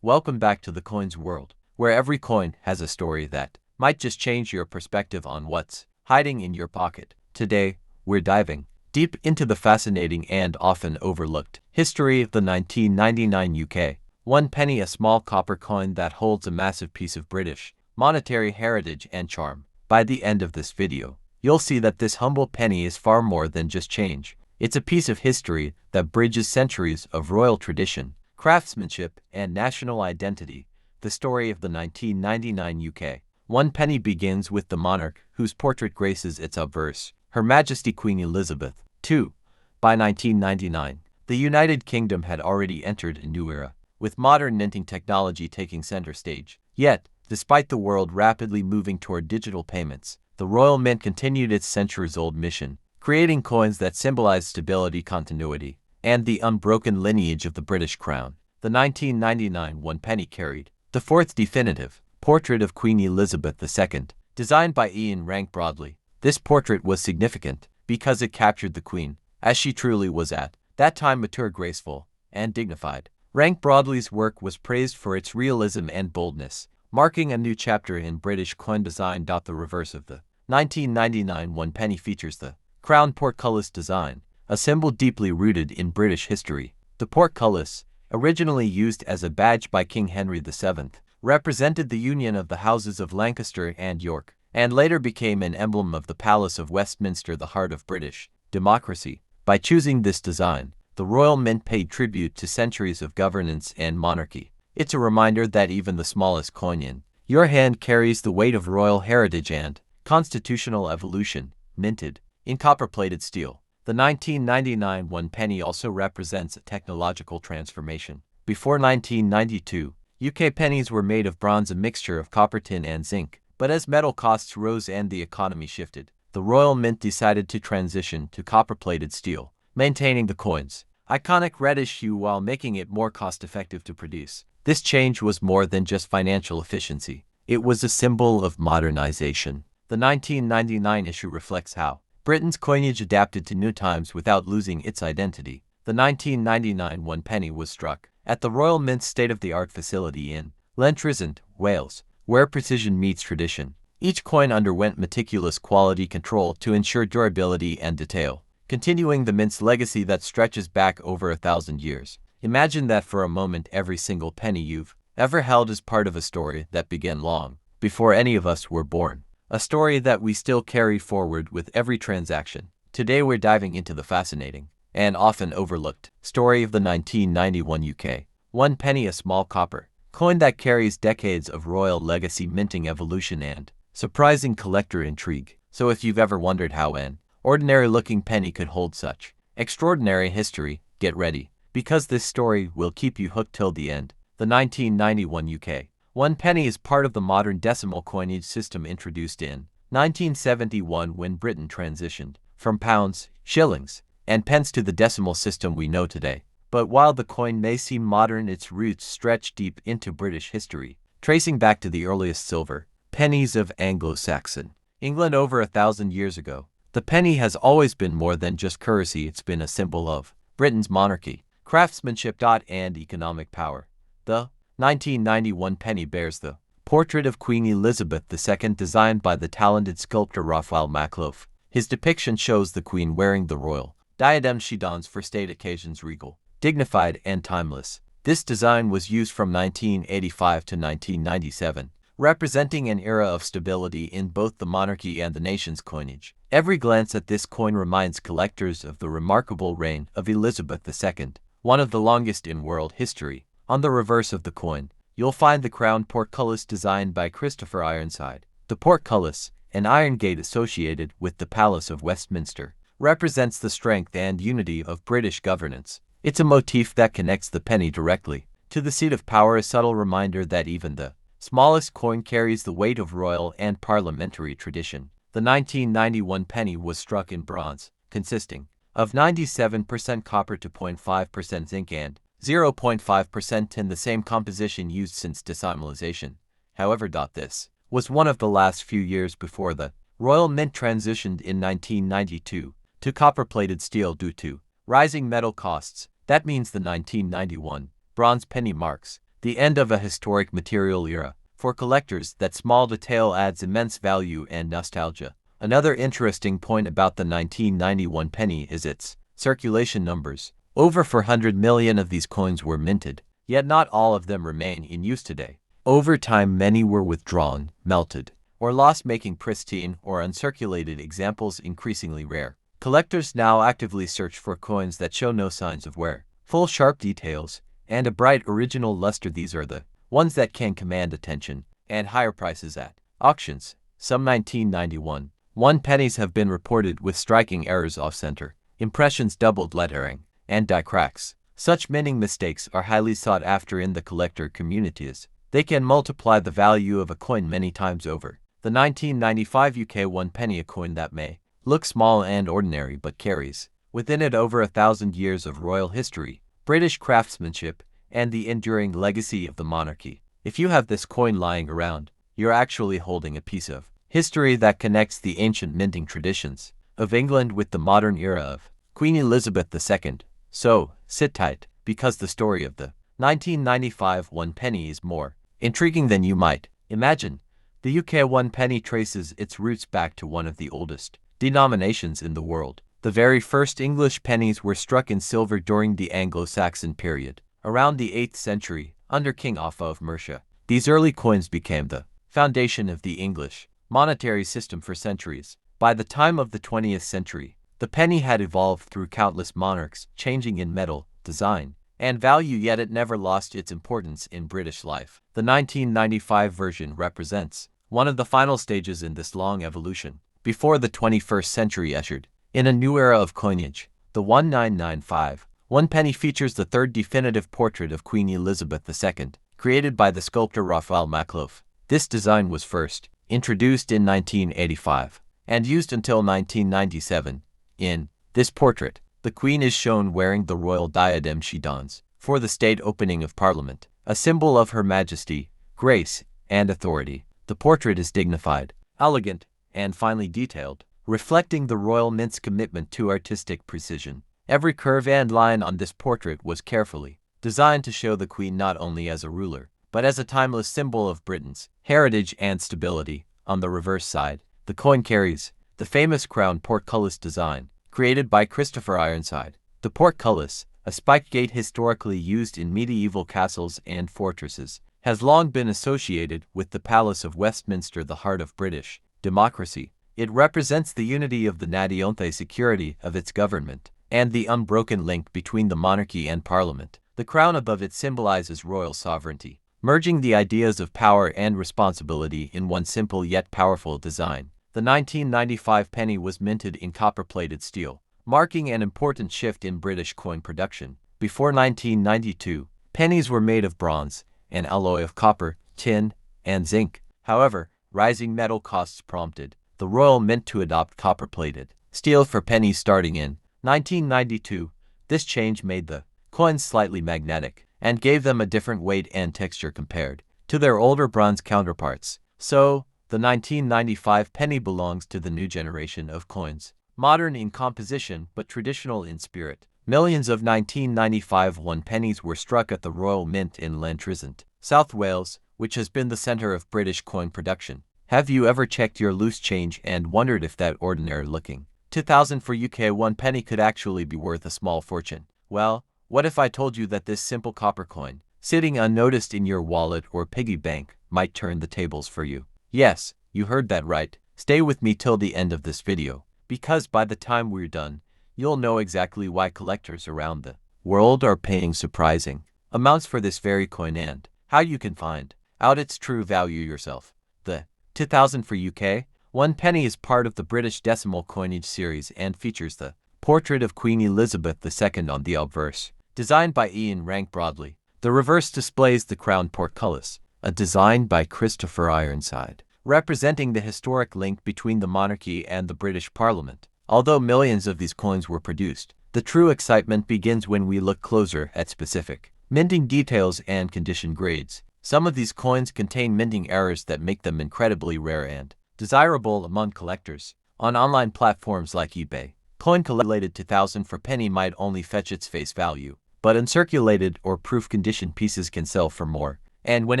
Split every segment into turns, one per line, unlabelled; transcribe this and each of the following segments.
Welcome back to the coins world, where every coin has a story that might just change your perspective on what's hiding in your pocket. Today, we're diving deep into the fascinating and often overlooked history of the 1999 UK 1 penny, a small copper coin that holds a massive piece of British monetary heritage and charm. By the end of this video, you'll see that this humble penny is far more than just change. It's a piece of history that bridges centuries of royal tradition, craftsmanship, and national identity. The story of the 1999 UK 1 penny begins with the monarch whose portrait graces its obverse, Her Majesty Queen Elizabeth II. By 1999, the United Kingdom had already entered a new era, with modern minting technology taking center stage. Yet, despite the world rapidly moving toward digital payments, the Royal Mint continued its centuries-old mission, creating coins that symbolize stability, continuity, and the unbroken lineage of the British crown. The 1999 1 penny carried the fourth definitive portrait of Queen Elizabeth II, designed by Ian Rank Broadley. This portrait was significant because it captured the Queen, as she truly was at that time, mature, graceful, and dignified. Rank Broadley's work was praised for its realism and boldness, marking a new chapter in British coin design. The reverse of the 1999 1 penny features the crown portcullis design, a symbol deeply rooted in British history. The portcullis, originally used as a badge by King Henry VII, represented the union of the houses of Lancaster and York, and later became an emblem of the Palace of Westminster, the heart of British democracy. By choosing this design, the Royal Mint paid tribute to centuries of governance and monarchy. It's a reminder that even the smallest coin in your hand carries the weight of royal heritage and constitutional evolution. Minted in copper-plated steel, the 1999 1 penny also represents a technological transformation. Before 1992, UK pennies were made of bronze, a mixture of copper, tin, and zinc. But as metal costs rose and the economy shifted, the Royal Mint decided to transition to copper-plated steel, maintaining the coin's iconic reddish hue while making it more cost-effective to produce. This change was more than just financial efficiency. It was a symbol of modernization. The 1999 issue reflects how Britain's coinage adapted to new times without losing its identity. The 1999 1 penny was struck at the Royal Mint's state-of-the-art facility in Llantrisant, Wales, where precision meets tradition. Each coin underwent meticulous quality control to ensure durability and detail, continuing the Mint's legacy that stretches back over 1,000 years. Imagine that for a moment. Every single penny you've ever held is part of a story that began long before any of us were born. A story that we still carry forward with every transaction. Today we're diving into the fascinating and often overlooked story of the 1991 UK 1 penny, a small copper coin that carries decades of royal legacy, minting, evolution, and surprising collector intrigue. So if you've ever wondered how an ordinary-looking penny could hold such extraordinary history, get ready, because this story will keep you hooked till the end. The 1991 UK 1 penny is part of the modern decimal coinage system introduced in 1971 when Britain transitioned from pounds, shillings, and pence to the decimal system we know today. But while the coin may seem modern, its roots stretch deep into British history, tracing back to the earliest silver pennies of Anglo-Saxon England over 1,000 years ago. The penny has always been more than just currency. It's been a symbol of Britain's monarchy, craftsmanship, and economic power. The 1991 penny bears the portrait of Queen Elizabeth II, designed by the talented sculptor Raphael Makloff. His depiction shows the Queen wearing the royal diadem she dons for state occasions, regal, dignified, and timeless. This design was used from 1985 to 1997, representing an era of stability in both the monarchy and the nation's coinage. Every glance at this coin reminds collectors of the remarkable reign of Elizabeth II, one of the longest in world history. On the reverse of the coin, you'll find the crown portcullis designed by Christopher Ironside. The portcullis, an iron gate associated with the Palace of Westminster, represents the strength and unity of British governance. It's a motif that connects the penny directly to the seat of power, a subtle reminder that even the smallest coin carries the weight of royal and parliamentary tradition. The 1991 penny was struck in bronze, consisting of 97% copper to 0.5% zinc and 0.5% tin, the same composition used since decimalization. However, this was one of the last few years before the Royal Mint transitioned in 1992 to copper-plated steel due to rising metal costs. That means the 1991 bronze penny marks the end of a historic material era. For collectors, that small detail adds immense value and nostalgia. Another interesting point about the 1991 penny is its circulation numbers. Over 400 million of these coins were minted, yet not all of them remain in use today. Over time, many were withdrawn, melted, or lost, making pristine or uncirculated examples increasingly rare. Collectors now actively search for coins that show no signs of wear, full sharp details, and a bright original luster. These are the ones that can command attention and higher prices at auctions. Some 1991 pennies have been reported with striking errors off-center, impressions, doubled lettering, and die cracks. Such minting mistakes are highly sought after in the collector communities. They can multiply the value of a coin many times over. The 1995 UK 1 penny, a coin that may look small and ordinary but carries within it over 1,000 years of royal history, British craftsmanship, and the enduring legacy of the monarchy. If you have this coin lying around, you're actually holding a piece of history that connects the ancient minting traditions of England with the modern era of Queen Elizabeth II. So, sit tight, because the story of the 1995 1 penny is more intriguing than you might imagine. The UK 1 penny traces its roots back to one of the oldest denominations in the world. The very first English pennies were struck in silver during the Anglo-Saxon period, around the 8th century, under King Offa of Mercia. These early coins became the foundation of the English monetary system for centuries. By the time of the 20th century, the penny had evolved through countless monarchs, changing in metal, design, and value, yet it never lost its importance in British life. The 1995 version represents one of the final stages in this long evolution, before the 21st century ushered in a new era of coinage. The 1995 1 penny features the third definitive portrait of Queen Elizabeth II, created by the sculptor Raphael Maklouf. This design was first introduced in 1985 and used until 1997. In this portrait, the Queen is shown wearing the royal diadem she dons for the state opening of Parliament, a symbol of her majesty, grace, and authority. The portrait is dignified, elegant, and finely detailed, reflecting the royal mint's commitment to artistic precision. Every curve and line on this portrait was carefully designed to show the Queen not only as a ruler, but as a timeless symbol of Britain's heritage and stability. On the reverse side, the coin carries the famous crown portcullis design, created by Christopher Ironside. The portcullis, a spiked gate historically used in medieval castles and fortresses, has long been associated with the Palace of Westminster, the heart of British democracy. It represents the unity of the nationale security of its government, and the unbroken link between the monarchy and Parliament. The crown above it symbolizes royal sovereignty, merging the ideas of power and responsibility in one simple yet powerful design. The 1995 penny was minted in copper-plated steel, marking an important shift in British coin production. Before 1992, pennies were made of bronze, an alloy of copper, tin, and zinc. However, rising metal costs prompted the Royal Mint to adopt copper-plated steel for pennies starting in 1992. This change made the coins slightly magnetic and gave them a different weight and texture compared to their older bronze counterparts. So, the 1995 penny belongs to the new generation of coins, modern in composition but traditional in spirit. Millions of 1995 1 pennies were struck at the Royal Mint in Llantrisant, South Wales, which has been the center of British coin production. Have you ever checked your loose change and wondered if that ordinary-looking 2000 for UK 1 penny could actually be worth a small fortune? Well, what if I told you that this simple copper coin, sitting unnoticed in your wallet or piggy bank, might turn the tables for you? Yes, you heard that right. Stay with me till the end of this video, because by the time we're done, you'll know exactly why collectors around the world are paying surprising amounts for this very coin and how you can find out its true value yourself. The 2000 for UK 1 penny is part of the British decimal coinage series and features the portrait of Queen Elizabeth II on the obverse, designed by Ian Rank Broadley. The reverse displays the crown portcullis, a design by Christopher Ironside, representing the historic link between the monarchy and the British Parliament. Although millions of these coins were produced, the true excitement begins when we look closer at specific minting details and condition grades. Some of these coins contain minting errors that make them incredibly rare and desirable among collectors. On online platforms like eBay, coin collected 2000 for penny might only fetch its face value, but uncirculated or proof condition pieces can sell for more. And when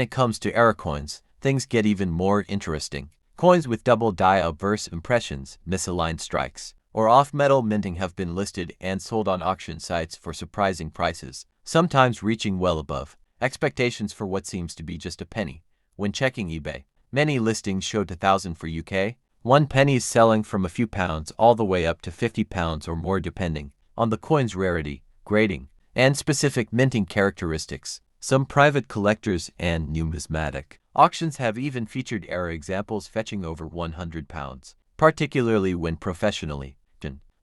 it comes to error coins, things get even more interesting. Coins with double die-obverse impressions, misaligned strikes, or off-metal minting have been listed and sold on auction sites for surprising prices, sometimes reaching well above expectations for what seems to be just a penny. When checking eBay, many listings show £2,000 for UK. 1 penny is selling from a few pounds all the way up to £50 or more depending on the coin's rarity, grading, and specific minting characteristics. Some private collectors and numismatic auctions have even featured error examples fetching over £100, particularly when professionally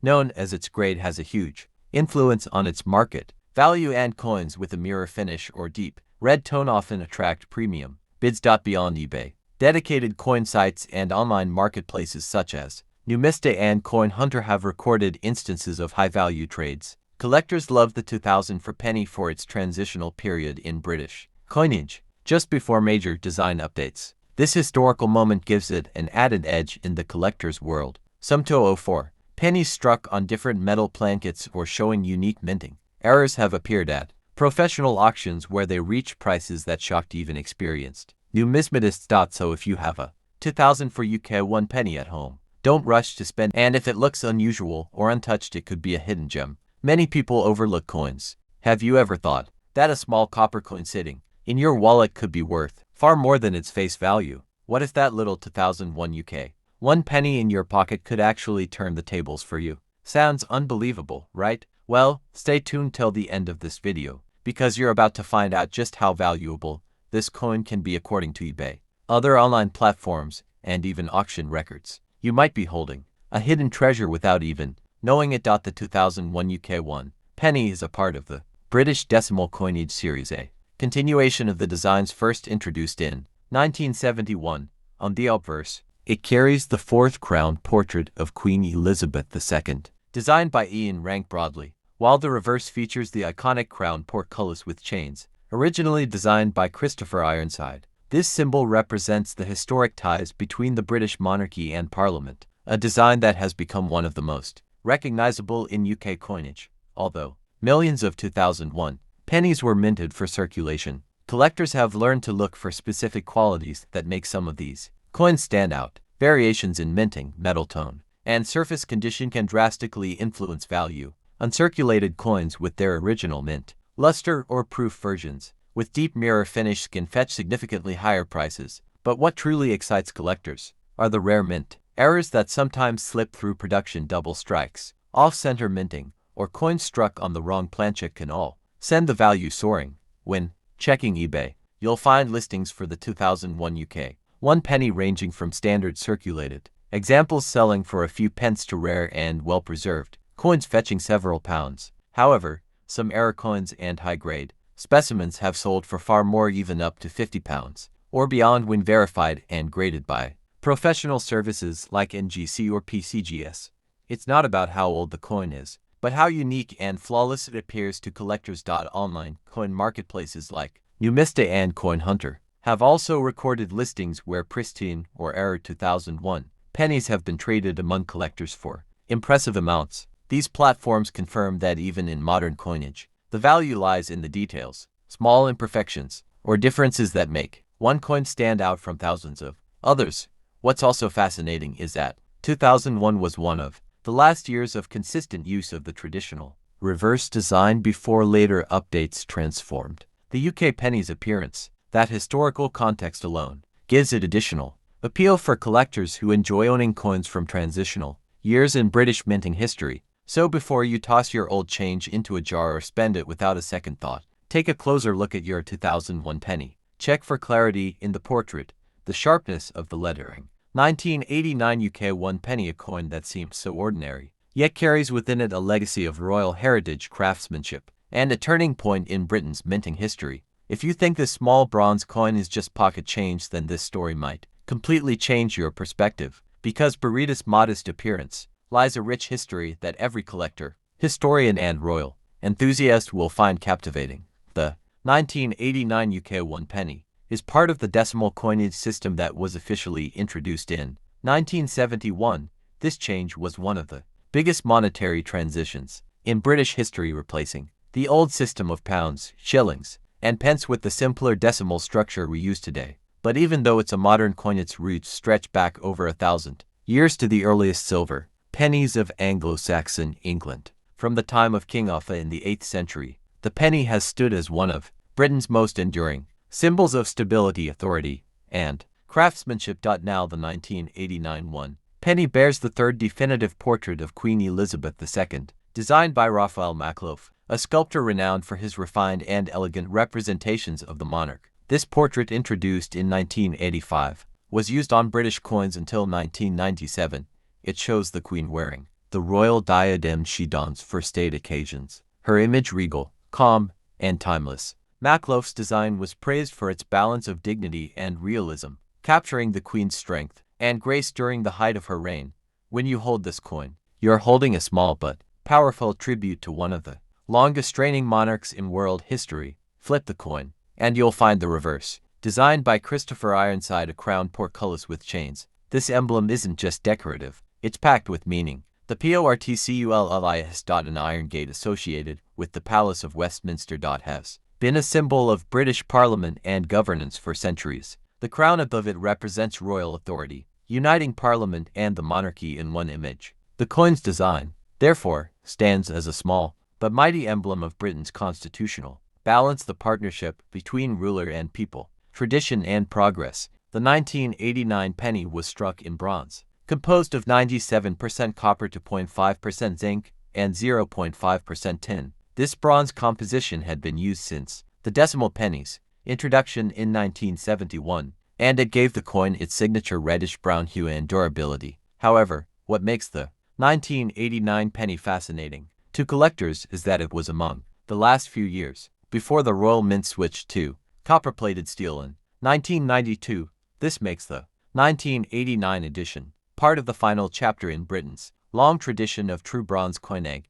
known as its grade has a huge influence on its market value, and coins with a mirror finish or deep red tone often attract premium bids. Beyond eBay, dedicated coin sites and online marketplaces such as Numista and Coin Hunter have recorded instances of high-value trades. Collectors love the 2000 for penny for its transitional period in British coinage, just before major design updates. This historical moment gives it an added edge in the collector's world. Some 204 pennies struck on different metal plankets or showing unique minting errors have appeared at professional auctions where they reach prices that shocked even experienced numismatists. So if you have a 2000 for UK 1 penny at home, don't rush to spend, and if it looks unusual or untouched, it could be a hidden gem. Many people overlook coins. Have you ever thought that a small copper coin sitting in your wallet could be worth far more than its face value? What if that little 2001 UK 1 penny in your pocket could actually turn the tables for you? Sounds unbelievable, right? Well, stay tuned till the end of this video, because you're about to find out just how valuable this coin can be according to eBay, other online platforms, and even auction records. You might be holding a hidden treasure without even knowing it. The 2001 UK 1 penny is a part of the British decimal coinage series, a continuation of the designs first introduced in 1971. On the obverse, it carries the 4th crown portrait of Queen Elizabeth II, designed by Ian Rank Broadley, while the reverse features the iconic crown portcullis with chains, originally designed by Christopher Ironside. This symbol represents the historic ties between the British monarchy and Parliament, a design that has become one of the most recognizable in UK coinage. Although millions of 2001 pennies were minted for circulation, collectors have learned to look for specific qualities that make some of these coins stand out. Variations in minting, metal tone, and surface condition can drastically influence value. Uncirculated coins with their original mint, luster, or proof versions with deep mirror finish can fetch significantly higher prices. But what truly excites collectors are the rare mint errors that sometimes slip through production. Double strikes, off-center minting, or coins struck on the wrong planchet can all send the value soaring. When checking eBay, you'll find listings for the 2001 UK 1 penny ranging from standard circulated examples selling for a few pence to rare and well-preserved coins fetching several pounds. However, some error coins and high-grade specimens have sold for far more, even up to £50 or beyond when verified and graded by professional services like NGC or PCGS. It's not about how old the coin is, but how unique and flawless it appears to collectors. Online coin marketplaces like Numista and Coin Hunter have also recorded listings where pristine or error 2001 pennies have been traded among collectors for impressive amounts. These platforms confirm that even in modern coinage, the value lies in the details, small imperfections, or differences that make one coin stand out from thousands of others. What's also fascinating is that 2001 was one of the last years of consistent use of the traditional reverse design before later updates transformed the UK penny's appearance. That historical context alone gives it additional appeal for collectors who enjoy owning coins from transitional years in British minting history. So before you toss your old change into a jar or spend it without a second thought, take a closer look at your 2001 penny. Check for clarity in the portrait, the sharpness of the lettering. 1989 UK 1 penny, a coin that seems so ordinary, yet carries within it a legacy of royal heritage, craftsmanship, and a turning point in Britain's minting history. If you think this small bronze coin is just pocket change, then this story might completely change your perspective, because beneath its modest appearance lies a rich history that every collector, historian, and royal enthusiast will find captivating. The 1989 UK 1 penny is part of the decimal coinage system that was officially introduced in 1971. This change was one of the biggest monetary transitions in British history, replacing the old system of pounds, shillings, and pence with the simpler decimal structure we use today. But even though it's a modern coin, its roots stretch back over 1,000 years to the earliest silver pennies of Anglo-Saxon England. From the time of King Offa in the 8th century, the penny has stood as one of Britain's most enduring symbols of stability, authority, and craftsmanship. Now the 1989 one penny bears the third definitive portrait of Queen Elizabeth II, designed by Raphael Makloff, a sculptor renowned for his refined and elegant representations of the monarch. This portrait, introduced in 1985, was used on British coins until 1997. It shows the Queen wearing the royal diadem she dons for state occasions. Her image regal, calm, and timeless. Makloff's design was praised for its balance of dignity and realism, capturing the Queen's strength and grace during the height of her reign. When you hold this coin, you're holding a small but powerful tribute to one of the longest reigning monarchs in world history. Flip the coin, and you'll find the reverse. Designed by Christopher Ironside, a crown portcullis with chains. This emblem isn't just decorative, it's packed with meaning. The portcullis, an iron gate associated with the Palace of Westminster, has been a symbol of British Parliament and governance for centuries. The crown above it represents royal authority, uniting Parliament and the monarchy in one image. The coin's design, therefore, stands as a small but mighty emblem of Britain's constitutional balance, the partnership between ruler and people, tradition and progress. The 1989 penny was struck in bronze, composed of 97% copper to 0.5% zinc and 0.5% tin. This bronze composition had been used since the decimal penny's introduction in 1971, and it gave the coin its signature reddish-brown hue and durability. However, what makes the 1989 penny fascinating to collectors is that it was among the last few years before the Royal Mint switched to copper-plated steel in 1992. This makes the 1989 edition part of the final chapter in Britain's long tradition of true bronze coinage.